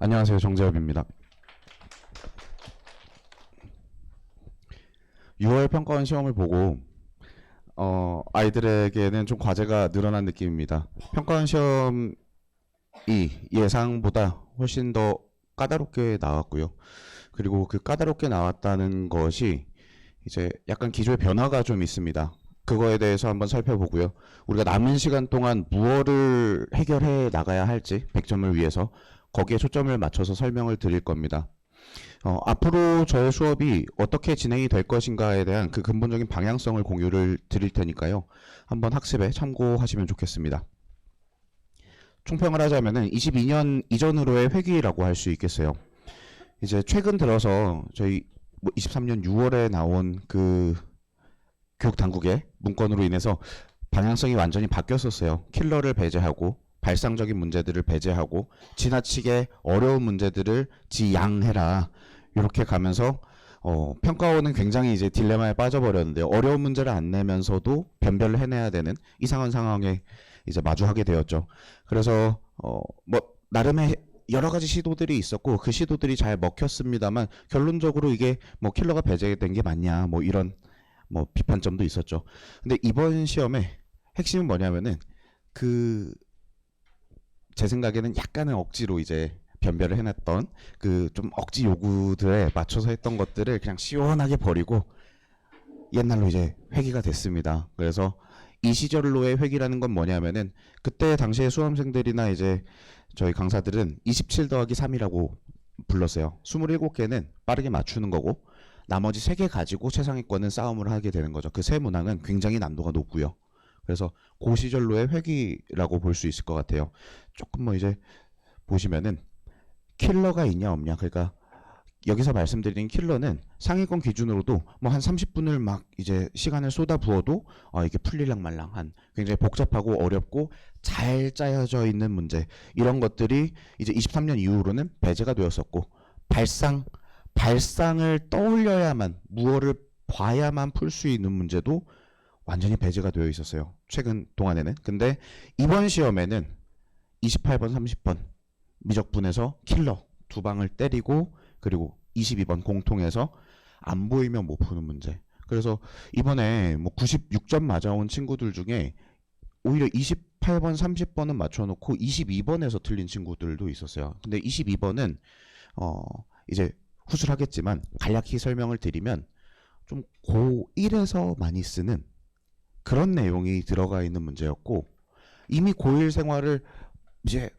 안녕하세요. 정재엽입니다. 6월 평가원 시험을 보고 아이들에게는 좀 과제가 늘어난 느낌입니다. 평가원 시험이 예상보다 훨씬 더 까다롭게 나왔고요. 그리고 그 까다롭게 나왔다는 것이 이제 약간 기조의 변화가 좀 있습니다. 그거에 대해서 한번 살펴보고요. 우리가 남은 시간 동안 무엇을 해결해 나가야 할지 100점을 위해서 거기에 초점을 맞춰서 설명을 드릴 겁니다. 앞으로 저의 수업이 어떻게 진행이 될 것인가에 대한 그 근본적인 방향성을 공유를 드릴 테니까요. 한번 학습에 참고하시면 좋겠습니다. 총평을 하자면은 22년 이전으로의 회귀라고 할 수 있겠어요. 이제 최근 들어서 저희 23년 6월에 나온 그 교육 당국의 문건으로 인해서 방향성이 완전히 바뀌었었어요. 킬러를 배제하고 발상적인 문제들을 배제하고 지나치게 어려운 문제들을 지양해라. 이렇게 가면서 평가원은 굉장히 이제 딜레마에 빠져버렸는데요. 어려운 문제를 안 내면서도 변별을 해내야 되는 이상한 상황에 이제 마주하게 되었죠. 그래서 뭐 나름의 여러 가지 시도들이 있었고 그 시도들이 잘 먹혔습니다만 결론적으로 이게 뭐 킬러가 배제된 게 맞냐 뭐 이런 뭐 비판점도 있었죠. 근데 이번 시험의 핵심은 뭐냐면은 그 제 생각에는 약간은 억지로 이제 변별을 해놨던 그 좀 억지 요구들에 맞춰서 했던 것들을 그냥 시원하게 버리고 옛날로 이제 회귀가 됐습니다. 그래서 이 시절로의 회귀라는 건 뭐냐면은 그때 당시에 수험생들이나 이제 저희 강사들은 27 더하기 3이라고 불렀어요. 27개는 빠르게 맞추는 거고 나머지 3개 가지고 최상위권은 싸움을 하게 되는 거죠. 그 세 문항은 굉장히 난도가 높고요. 그래서 그 시절로의 회귀라고 볼 수 있을 것 같아요. 조금 뭐 이제 보시면은 킬러가 있냐 없냐, 그러니까 여기서 말씀드린 킬러는 상위권 기준으로도 뭐 한 30분을 막 이제 시간을 쏟아 부어도 이게 풀릴랑 말랑한 굉장히 복잡하고 어렵고 잘 짜여져 있는 문제, 이런 것들이 이제 23년 이후로는 배제가 되었었고 발상을 떠올려야만 무엇을 봐야만 풀 수 있는 문제도 완전히 배제가 되어 있었어요. 최근 동안에는. 근데 이번 시험에는 28번, 30번 미적분에서 킬러 두 방을 때리고 그리고 22번 공통에서 안 보이면 못 푸는 문제. 그래서 이번에 뭐 96점 맞아온 친구들 중에 오히려 28번, 30번은 맞춰놓고 22번에서 틀린 친구들도 있었어요. 근데 22번은 이제 후술하겠지만 간략히 설명을 드리면 좀 고1에서 많이 쓰는 그런 내용이 들어가 있는 문제였고 이미 고1 생활을 이제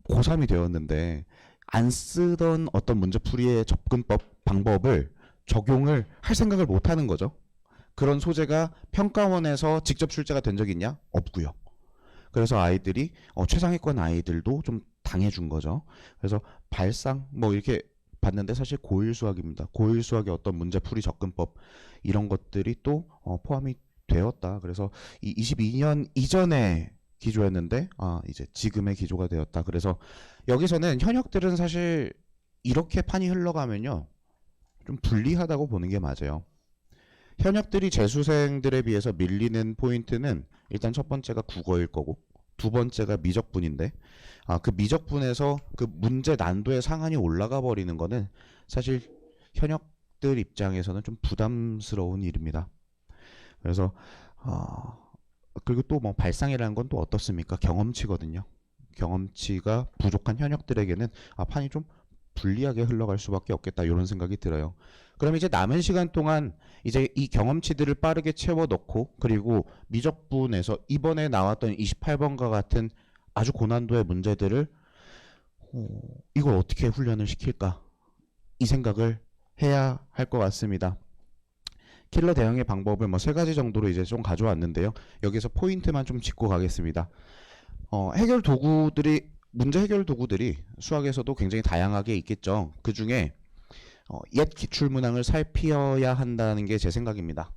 고3이 되었는데 안 쓰던 어떤 문제풀이의 접근법, 방법을 적용을 할 생각을 못 하는 거죠. 그런 소재가 평가원에서 직접 출제가 된 적이 있냐? 없고요. 그래서 아이들이 최상위권 아이들도 좀 당해준 거죠. 그래서 발상 뭐 이렇게 봤는데 사실 고1 수학입니다. 고1 수학의 어떤 문제풀이 접근법 이런 것들이 또 포함이 되었다. 그래서 이 22년 이전의 기조였는데 이제 지금의 기조가 되었다. 그래서 여기서는 현역들은 사실 이렇게 판이 흘러가면요 좀 불리하다고 보는 게 맞아요. 현역들이 재수생들에 비해서 밀리는 포인트는 일단 첫 번째가 국어일 거고 두 번째가 미적분인데 그 미적분에서 그 문제 난도의 상한이 올라가 버리는 거는 사실 현역들 입장에서는 좀 부담스러운 일입니다. 그래서 그리고 또 뭐 발상이라는 건 또 어떻습니까? 경험치거든요. 경험치가 부족한 현역들에게는 판이 좀 불리하게 흘러갈 수밖에 없겠다 이런 생각이 들어요. 그럼 이제 남은 시간 동안 이제 이 경험치들을 빠르게 채워 넣고 그리고 미적분에서 이번에 나왔던 28번과 같은 아주 고난도의 문제들을 이걸 어떻게 훈련을 시킬까 이 생각을 해야 할 것 같습니다. 킬러 대응의 방법을 뭐 3가지 정도로 이제 좀 가져왔는데요. 여기서 포인트만 좀 짚고 가겠습니다. 해결 도구들이 문제 해결 도구들이 수학에서도 굉장히 다양하게 있겠죠. 그 중에 옛 기출 문항을 살펴야 한다는 게 제 생각입니다.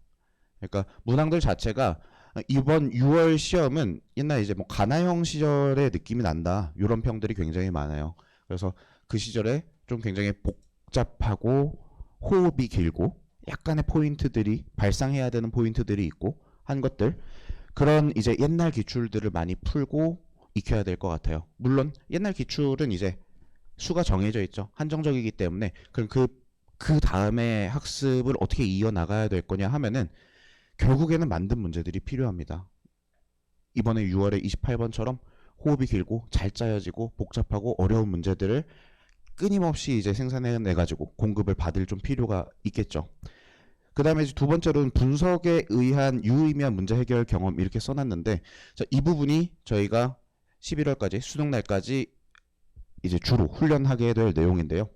그러니까 문항들 자체가 이번 6월 시험은 옛날 이제 뭐 가나형 시절의 느낌이 난다 이런 평들이 굉장히 많아요. 그래서 그 시절에 좀 굉장히 복잡하고 호흡이 길고 약간의 포인트들이 발상해야 되는 포인트들이 있고 한 것들 그런 이제 옛날 기출들을 많이 풀고 익혀야 될 것 같아요. 물론 옛날 기출은 이제 수가 정해져 있죠. 한정적이기 때문에. 그럼 그 다음에 학습을 어떻게 이어나가야 될 거냐 하면은 결국에는 만든 문제들이 필요합니다. 이번에 6월에 28번처럼 호흡이 길고 잘 짜여지고 복잡하고 어려운 문제들을 끊임없이 이제 생산해내가지고 공급을 받을 좀 필요가 있겠죠. 그 다음에 두 번째로는 분석에 의한 유의미한 문제 해결 경험 이렇게 써놨는데, 자, 이 부분이 저희가 11월까지 수능 날까지 이제 주로 훈련하게 될 내용인데요.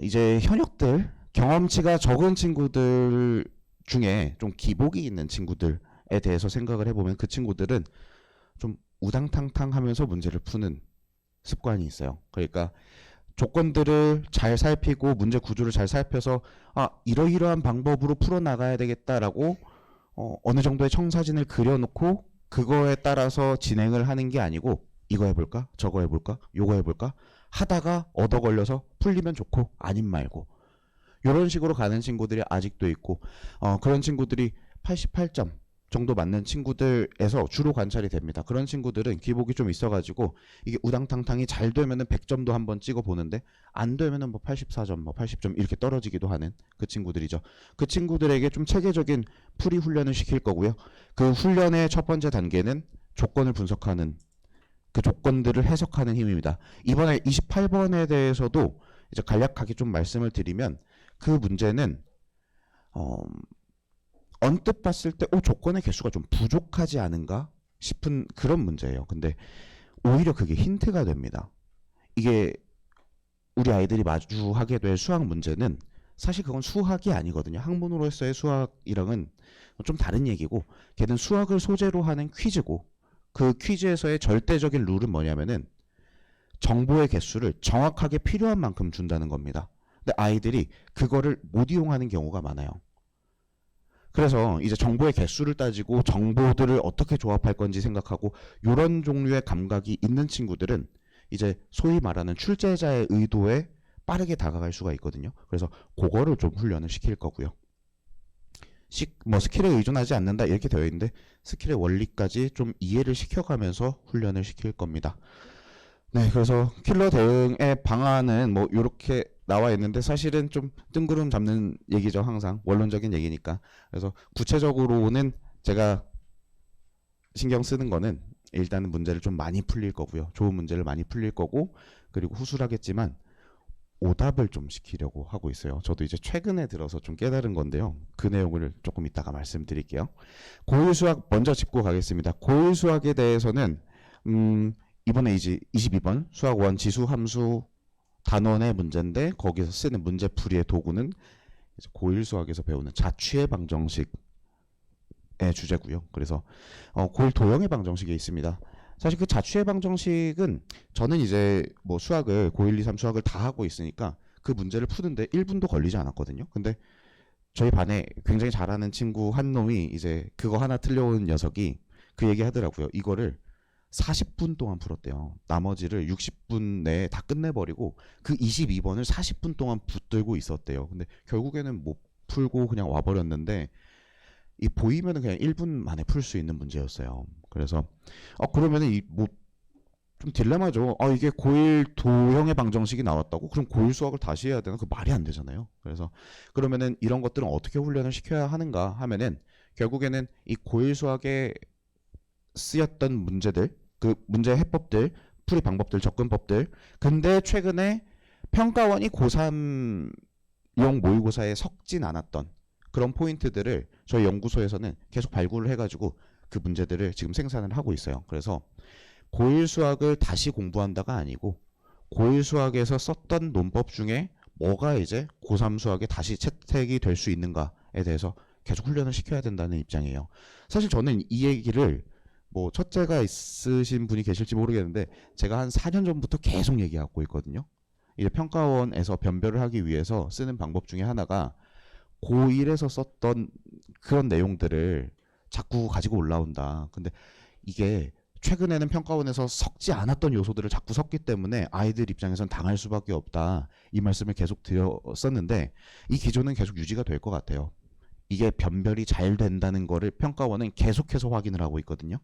이제 현역들 경험치가 적은 친구들 중에 좀 기복이 있는 친구들에 대해서 생각을 해보면 그 친구들은 좀 우당탕탕하면서 문제를 푸는 습관이 있어요. 그러니까 조건들을 잘 살피고 문제 구조를 잘 살펴서 이러이러한 방법으로 풀어나가야 되겠다라고 어느 정도의 청사진을 그려놓고 그거에 따라서 진행을 하는 게 아니고 이거 해볼까? 저거 해볼까? 요거 해볼까? 하다가 얻어 걸려서 풀리면 좋고 아님 말고 이런 식으로 가는 친구들이 아직도 있고 그런 친구들이 88점 정도 맞는 친구들에서 주로 관찰이 됩니다. 그런 친구들은 기복이 좀 있어가지고 이게 우당탕탕이 잘 되면은 100점도 한번 찍어 보는데 안 되면은 뭐 84점, 뭐 80점 이렇게 떨어지기도 하는 그 친구들이죠. 그 친구들에게 좀 체계적인 풀이 훈련을 시킬 거고요. 그 훈련의 첫 번째 단계는 조건을 분석하는 그 조건들을 해석하는 힘입니다. 이번에 28번에 대해서도 이제 간략하게 좀 말씀을 드리면 그 문제는 언뜻 봤을 때 조건의 개수가 좀 부족하지 않은가 싶은 그런 문제예요. 근데 오히려 그게 힌트가 됩니다. 이게 우리 아이들이 마주하게 될 수학 문제는 사실 그건 수학이 아니거든요. 학문으로서의 수학이랑은 좀 다른 얘기고 걔는 수학을 소재로 하는 퀴즈고 그 퀴즈에서의 절대적인 룰은 뭐냐면은 정보의 개수를 정확하게 필요한 만큼 준다는 겁니다. 근데 아이들이 그거를 못 이용하는 경우가 많아요. 그래서 이제 정보의 개수를 따지고 정보들을 어떻게 조합할 건지 생각하고 이런 종류의 감각이 있는 친구들은 이제 소위 말하는 출제자의 의도에 빠르게 다가갈 수가 있거든요. 그래서 그거를 좀 훈련을 시킬 거고요. 뭐 스킬에 의존하지 않는다 이렇게 되어 있는데 스킬의 원리까지 좀 이해를 시켜가면서 훈련을 시킬 겁니다. 네, 그래서 킬러 대응의 방안은 뭐 이렇게 나와 있는데 사실은 좀 뜬구름 잡는 얘기죠. 항상 원론적인 얘기니까. 그래서 구체적으로는 제가 신경 쓰는 거는 일단은 문제를 좀 많이 풀릴 거고요. 좋은 문제를 많이 풀릴 거고 그리고 후술하겠지만 오답을 좀 시키려고 하고 있어요. 저도 이제 최근에 들어서 좀 깨달은 건데요. 그 내용을 조금 이따가 말씀드릴게요. 고일 수학 먼저 짚고 가겠습니다. 고일 수학에 대해서는 이번에 이제 22번 수학 원 지수 함수 단원의 문제인데 거기서 쓰는 문제풀이의 도구는 이제 고일 수학에서 배우는 자취의 방정식의 주제고요. 그래서 고일 도형의 방정식이 있습니다. 사실 그 자취의 방정식은 저는 이제 뭐 수학을 고1, 2, 3 수학을 다 하고 있으니까 그 문제를 푸는데 1분도 걸리지 않았거든요. 근데 저희 반에 굉장히 잘하는 친구 한 놈이 이제 그거 하나 틀려온 녀석이 그 얘기 하더라고요. 이거를 40분 동안 풀었대요. 나머지를 60분 내에 다 끝내버리고 그 22번을 40분 동안 붙들고 있었대요. 근데 결국에는 못 풀고 그냥 와버렸는데 이 보이면은 그냥 1분 만에 풀 수 있는 문제였어요. 그래서 그러면은 이 뭐 좀 딜레마죠. 이게 고1 도형의 방정식이 나왔다고? 그럼 고1 수학을 다시 해야 되나? 그 말이 안 되잖아요. 그래서 그러면은 이런 것들은 어떻게 훈련을 시켜야 하는가 하면은 결국에는 이 고1 수학에 쓰였던 문제들, 그 문제 해법들, 풀이 방법들, 접근법들. 근데 최근에 평가원이 고3용 모의고사에 섞진 않았던 그런 포인트들을 저희 연구소에서는 계속 발굴을 해가지고 그 문제들을 지금 생산을 하고 있어요. 그래서 고1 수학을 다시 공부한다가 아니고 고1 수학에서 썼던 논법 중에 뭐가 이제 고3 수학에 다시 채택이 될 수 있는가에 대해서 계속 훈련을 시켜야 된다는 입장이에요. 사실 저는 이 얘기를 뭐 첫째가 있으신 분이 계실지 모르겠는데 제가 한 4년 전부터 계속 얘기하고 있거든요. 이제 평가원에서 변별을 하기 위해서 쓰는 방법 중에 하나가 고1에서 썼던 그런 내용들을 자꾸 가지고 올라온다. 근데 이게 최근에는 평가원에서 섞지 않았던 요소들을 자꾸 섞기 때문에 아이들 입장에선 당할 수밖에 없다. 이 말씀을 계속 드렸었는데 이 기조는 계속 유지가 될 것 같아요. 이게 변별이 잘 된다는 거를 평가원은 계속해서 확인을 하고 있거든요.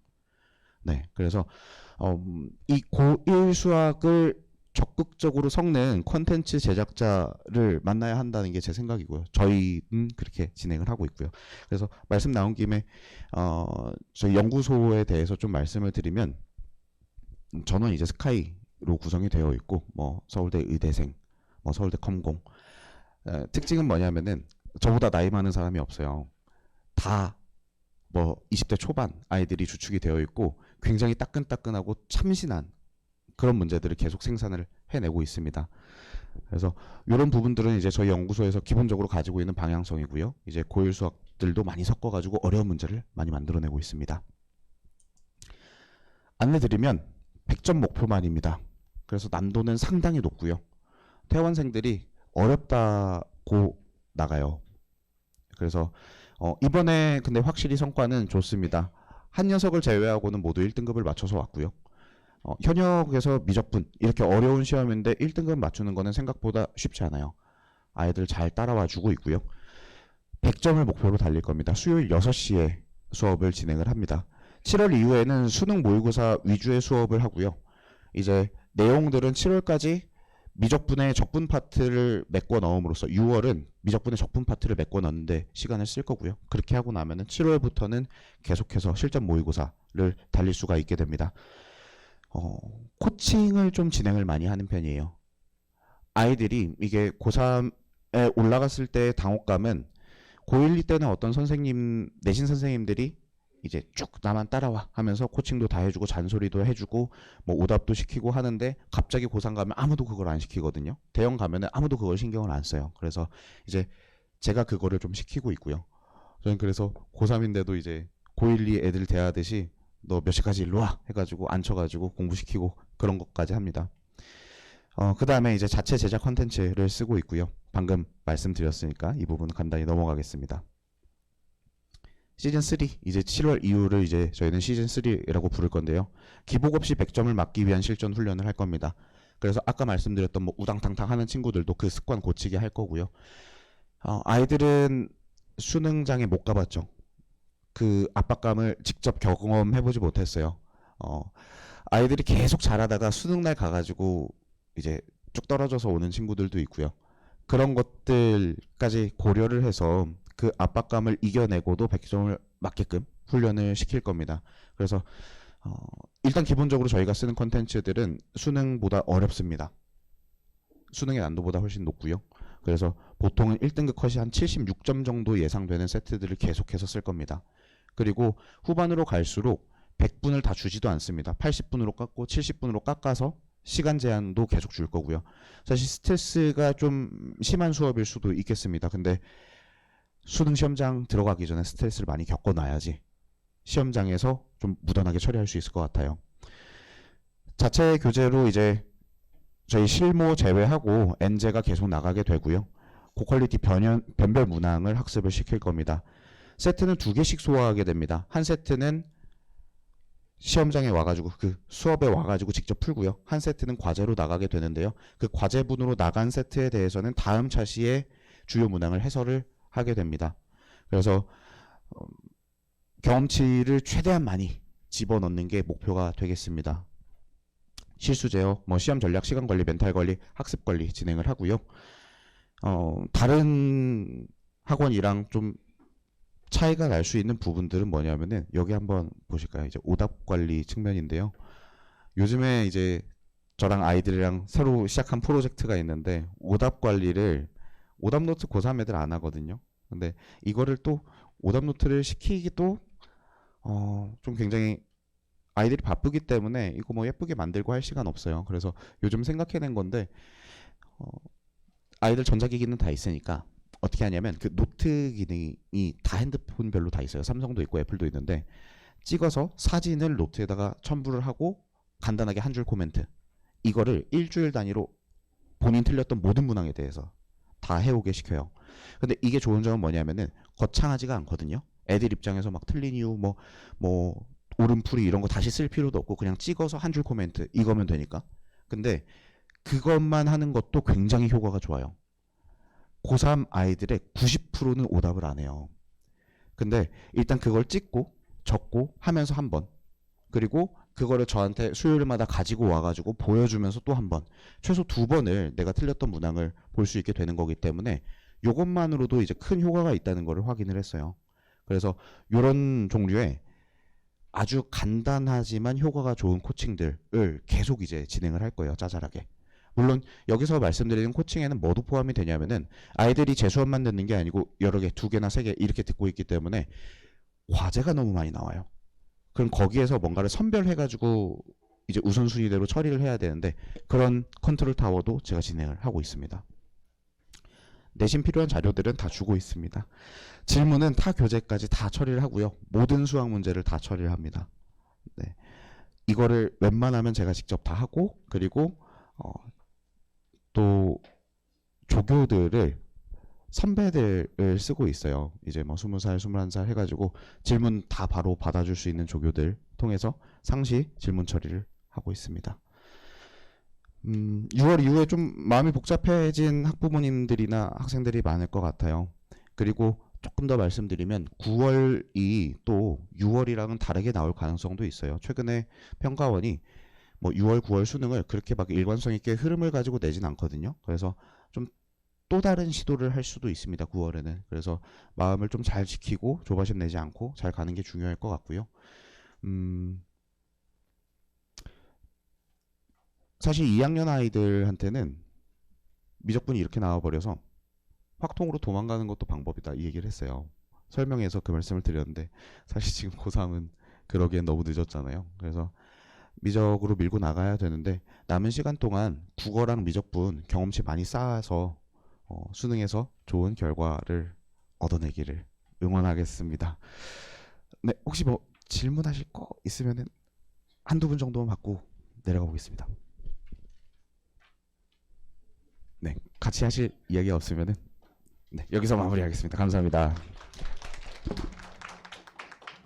네, 그래서 이 고1 수학을 적극적으로 섞는 콘텐츠 제작자를 만나야 한다는 게 제 생각이고요. 저희는 그렇게 진행을 하고 있고요. 그래서 말씀 나온 김에 저희 연구소에 대해서 좀 말씀을 드리면 저는 이제 스카이로 구성이 되어 있고 뭐 서울대 의대생, 뭐 서울대 컴공 특징은 뭐냐면은 저보다 나이 많은 사람이 없어요. 다 뭐 20대 초반 아이들이 주축이 되어 있고 굉장히 따끈따끈하고 참신한 그런 문제들을 계속 생산을 해내고 있습니다. 그래서 이런 부분들은 이제 저희 연구소에서 기본적으로 가지고 있는 방향성이고요. 이제 고일 수학들도 많이 섞어가지고 어려운 문제를 많이 만들어내고 있습니다. 안내드리면 100점 목표만입니다. 그래서 난도는 상당히 높고요. 퇴원생들이 어렵다고 나가요. 그래서 이번에 근데 확실히 성과는 좋습니다. 한 녀석을 제외하고는 모두 1등급을 맞춰서 왔고요. 현역에서 미적분 이렇게 어려운 시험인데 1등급 맞추는 거는 생각보다 쉽지 않아요. 아이들 잘 따라와 주고 있고요. 100점을 목표로 달릴 겁니다. 수요일 6시에 수업을 진행을 합니다. 7월 이후에는 수능 모의고사 위주의 수업을 하고요. 이제 내용들은 7월까지 미적분의 적분 파트를 메꿔 넣음으로써 6월은 미적분의 적분 파트를 메꿔 넣는데 시간을 쓸 거고요. 그렇게 하고 나면은 7월부터는 계속해서 실전 모의고사를 달릴 수가 있게 됩니다. 코칭을 좀 진행을 많이 하는 편이에요. 아이들이 이게 고3에 올라갔을 때의 당혹감은 고1, 2 때는 어떤 선생님, 내신 선생님들이 이제 쭉 나만 따라와 하면서 코칭도 다 해주고 잔소리도 해주고 뭐 오답도 시키고 하는데 갑자기 고3 가면 아무도 그걸 안 시키거든요. 대형 가면은 아무도 그걸 신경을 안 써요. 그래서 이제 제가 그거를 좀 시키고 있고요. 저는 그래서 고3인데도 이제 고1, 2 애들 대하듯이 너 몇 시까지 일로 와 해가지고 앉혀가지고 공부시키고 그런 것까지 합니다. 그 다음에 이제 자체 제작 컨텐츠를 쓰고 있고요. 방금 말씀드렸으니까 이 부분 간단히 넘어가겠습니다. 시즌 3 이제 7월 이후를 이제 저희는 시즌 3라고 부를 건데요. 기복 없이 100점을 맞기 위한 실전 훈련을 할 겁니다. 그래서 아까 말씀드렸던 뭐 우당탕탕 하는 친구들도 그 습관 고치게 할 거고요. 아이들은 수능장에 못 가봤죠. 그 압박감을 직접 경험해보지 못했어요. 아이들이 계속 잘하다가 수능날 가가지고 이제 쭉 떨어져서 오는 친구들도 있고요. 그런 것들까지 고려를 해서 그 압박감을 이겨내고도 100점을 맞게끔 훈련을 시킬 겁니다. 그래서 일단 기본적으로 저희가 쓰는 콘텐츠들은 수능보다 어렵습니다. 수능의 난도보다 훨씬 높고요. 그래서 보통은 1등급 컷이 한 76점 정도 예상되는 세트들을 계속해서 쓸 겁니다. 그리고 후반으로 갈수록 100분을 다 주지도 않습니다. 80분으로 깎고 70분으로 깎아서 시간 제한도 계속 줄 거고요. 사실 스트레스가 좀 심한 수업일 수도 있겠습니다. 근데 수능 시험장 들어가기 전에 스트레스를 많이 겪어놔야지 시험장에서 좀 무던하게 처리할 수 있을 것 같아요. 자체 교재로 이제 저희 실무 제외하고 엔제가 계속 나가게 되고요. 고퀄리티 변별 문항을 학습을 시킬 겁니다. 세트는 2개씩 소화하게 됩니다. 한 세트는 시험장에 와가지고 그 수업에 와가지고 직접 풀고요. 한 세트는 과제로 나가게 되는데요. 그 과제분으로 나간 세트에 대해서는 다음 차시에 주요 문항을 해설을 하게 됩니다. 그래서 경험치를 최대한 많이 집어넣는 게 목표가 되겠습니다. 실수 제어, 뭐 시험 전략, 시간 관리, 멘탈 관리, 학습 관리 진행을 하고요. 다른 학원이랑 좀 차이가 날 수 있는 부분들은 뭐냐면은 여기 한번 보실까요? 이제 오답 관리 측면인데요. 요즘에 이제 저랑 아이들이랑 새로 시작한 프로젝트가 있는데 오답 관리를 오답 노트 고3 애들 안 하거든요. 근데 이거를 또 오답 노트를 시키기도 좀 굉장히 아이들이 바쁘기 때문에 이거 뭐 예쁘게 만들고 할 시간 없어요. 그래서 요즘 생각해낸 건데 아이들 전자기기는 다 있으니까 어떻게 하냐면 그 노트 기능이 다 핸드폰별로 다 있어요. 삼성도 있고 애플도 있는데 찍어서 사진을 노트에다가 첨부를 하고 간단하게 한 줄 코멘트 이거를 일주일 단위로 본인 틀렸던 모든 문항에 대해서 다 해오게 시켜요. 근데 이게 좋은 점은 뭐냐면은 거창하지가 않거든요. 애들 입장에서 막 틀린 이유 뭐 오름풀이 이런 거 다시 쓸 필요도 없고 그냥 찍어서 한 줄 코멘트 이거면 되니까. 근데 그것만 하는 것도 굉장히 효과가 좋아요. 고3 아이들의 90%는 오답을 안 해요. 근데 일단 그걸 찍고 적고 하면서 한 번 그리고 그거를 저한테 수요일마다 가지고 와가지고 보여주면서 또 한 번, 최소 2번을 내가 틀렸던 문항을 볼 수 있게 되는 거기 때문에 요것만으로도 이제 큰 효과가 있다는 거를 확인을 했어요. 그래서 이런 종류의 아주 간단하지만 효과가 좋은 코칭들을 계속 이제 진행을 할 거예요. 짜잘하게. 물론 여기서 말씀드리는 코칭에는 뭐도 포함이 되냐면은 아이들이 제 수업만 듣는 게 아니고 여러 개, 2개나 3개 이렇게 듣고 있기 때문에 과제가 너무 많이 나와요. 그럼 거기에서 뭔가를 선별해가지고 이제 우선순위대로 처리를 해야 되는데 그런 컨트롤 타워도 제가 진행을 하고 있습니다. 내신 필요한 자료들은 다 주고 있습니다. 질문은 타 교재까지 다 처리를 하고요. 모든 수학 문제를 다 처리를 합니다. 네. 이거를 웬만하면 제가 직접 다 하고 그리고 또 조교들을 선배들을 쓰고 있어요. 이제 뭐 20살, 21살 해가지고 질문 다 바로 받아줄 수 있는 조교들 통해서 상시 질문 처리를 하고 있습니다. 6월 이후에 좀 마음이 복잡해진 학부모님들이나 학생들이 많을 것 같아요. 그리고 조금 더 말씀드리면 9월이 또 6월이랑은 다르게 나올 가능성도 있어요. 최근에 평가원이 뭐 6월, 9월 수능을 그렇게 막 일관성 있게 흐름을 가지고 내진 않거든요. 그래서 좀 또 다른 시도를 할 수도 있습니다. 9월에는. 그래서 마음을 좀 잘 지키고 조바심 내지 않고 잘 가는 게 중요할 것 같고요. 사실 2학년 아이들한테는 미적분이 이렇게 나와버려서 확통으로 도망가는 것도 방법이다 이 얘기를 했어요. 설명해서 그 말씀을 드렸는데 사실 지금 고3은 그러기엔 너무 늦었잖아요. 그래서 미적으로 밀고 나가야 되는데 남은 시간 동안 국어랑 미적분 경험치 많이 쌓아서 수능에서 좋은 결과를 얻어내기를 응원하겠습니다. 네, 혹시 뭐 질문하실 거 있으면은 한두 분 정도만 받고 내려가 보겠습니다. 네, 같이 하실 이야기 없으면은 네, 여기서 마무리하겠습니다. 감사합니다.